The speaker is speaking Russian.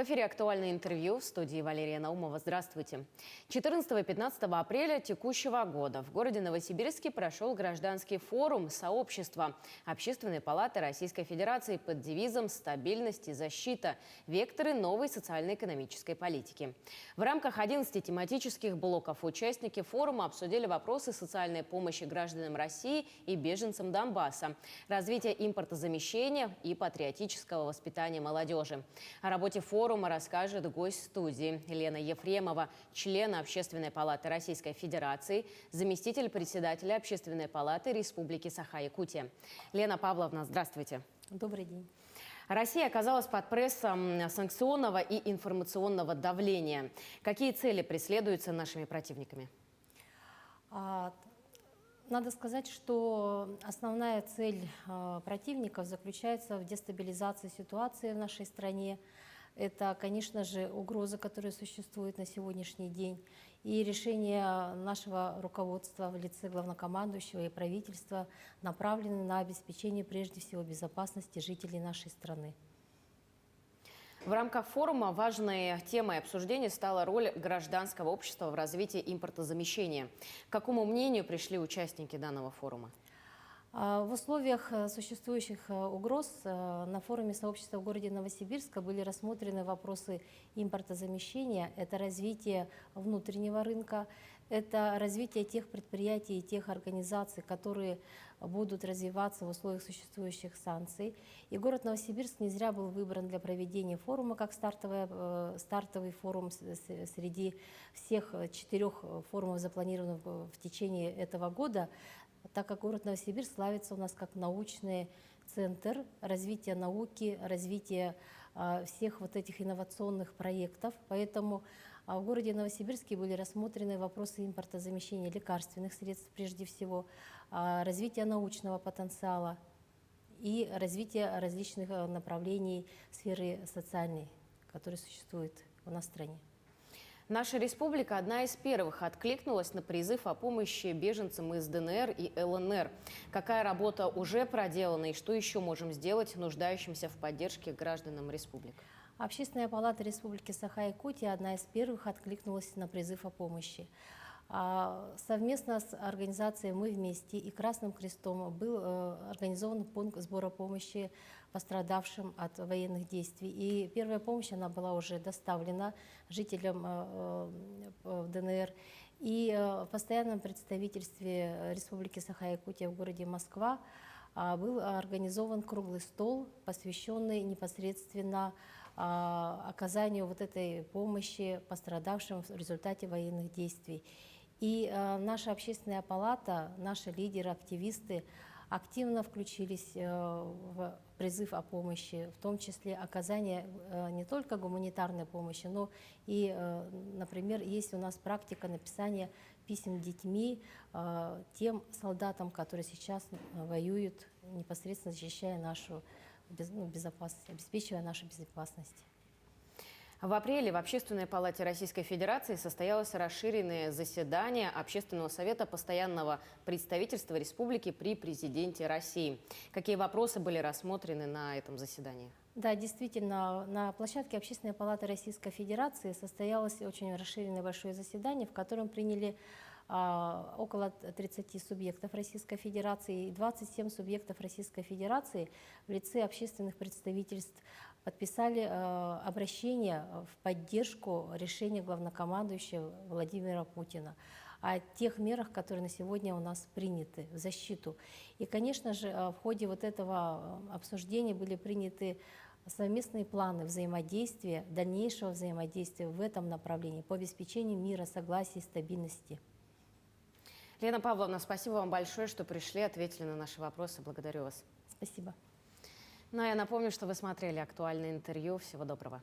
В эфире «Актуальное интервью», в студии Валерия Наумова. Здравствуйте. 14 и 15 апреля текущего года в городе Новосибирске прошел гражданский форум сообщества Общественной палаты Российской Федерации под девизом «Стабильность и защита. Векторы новой социально-экономической политики». В рамках 11 тематических блоков участники форума обсудили вопросы социальной помощи гражданам России и беженцам Донбасса, развития импортозамещения и патриотического воспитания молодежи. О работе форума расскажет гость студии Лена Ефремова, член Общественной палаты Российской Федерации, заместитель председателя Общественной палаты Республики Саха-Якутия. Лена Павловна, здравствуйте. Добрый день. Россия оказалась под прессом санкционного и информационного давления. Какие цели преследуются нашими противниками? Надо сказать, что основная цель противников заключается в дестабилизации ситуации в нашей стране. Это, конечно же, угроза, которая существует на сегодняшний день, и решение нашего руководства в лице главнокомандующего и правительства направлены на обеспечение прежде всего безопасности жителей нашей страны. В рамках форума важной темой обсуждения стала роль гражданского общества в развитии импортозамещения. К какому мнению пришли участники данного форума? В условиях существующих угроз на форуме сообщества в городе Новосибирска были рассмотрены вопросы импортозамещения, это развитие внутреннего рынка, это развитие тех предприятий и тех организаций, которые будут развиваться в условиях существующих санкций. И город Новосибирск не зря был выбран для проведения форума как стартовый форум среди всех 4 форумов, запланированных в течение этого года, так как город Новосибирск славится у нас как научный центр развития науки, развития всех вот этих инновационных проектов. Поэтому в городе Новосибирске были рассмотрены вопросы импортозамещения лекарственных средств, прежде всего, развития научного потенциала и развития различных направлений сферы социальной, которые существуют у нас в стране. Наша республика одна из первых откликнулась на призыв о помощи беженцам из ДНР и ЛНР. Какая работа уже проделана и что еще можем сделать нуждающимся в поддержке гражданам республики? Общественная палата Республики Саха-Якутия одна из первых откликнулась на призыв о помощи. Совместно с организацией «Мы вместе» и Красным Крестом был организован пункт сбора помощи пострадавшим от военных действий. И первая помощь она была уже доставлена жителям ДНР. И в постоянном представительстве Республики Саха-Якутия в городе Москва был организован круглый стол, посвященный непосредственно оказанию вот этой помощи пострадавшим в результате военных действий. И наша общественная палата, наши лидеры, активисты активно включились в призыв о помощи, в том числе оказание не только гуманитарной помощи, но и, например, есть у нас практика написания писем детьми тем солдатам, которые сейчас воюют, непосредственно защищая нашу безопасность, обеспечивая нашу безопасность. В апреле в Общественной палате Российской Федерации состоялось расширенное заседание Общественного совета постоянного представительства республики при президенте России. Какие вопросы были рассмотрены на этом заседании? Да, действительно, на площадке Общественной палаты Российской Федерации состоялось очень расширенное большое заседание, в котором приняли около 30 субъектов Российской Федерации и 27 субъектов Российской Федерации в лице общественных представительств подписали обращение в поддержку решения главнокомандующего Владимира Путина о тех мерах, которые на сегодня у нас приняты в защиту. И, конечно же, в ходе вот этого обсуждения были приняты совместные планы взаимодействия, дальнейшего взаимодействия в этом направлении по обеспечению мира, согласия и стабильности. Лена Павловна, спасибо вам большое, что пришли, ответили на наши вопросы. Благодарю вас. Спасибо. Ну а я напомню, что вы смотрели «Актуальное интервью». Всего доброго.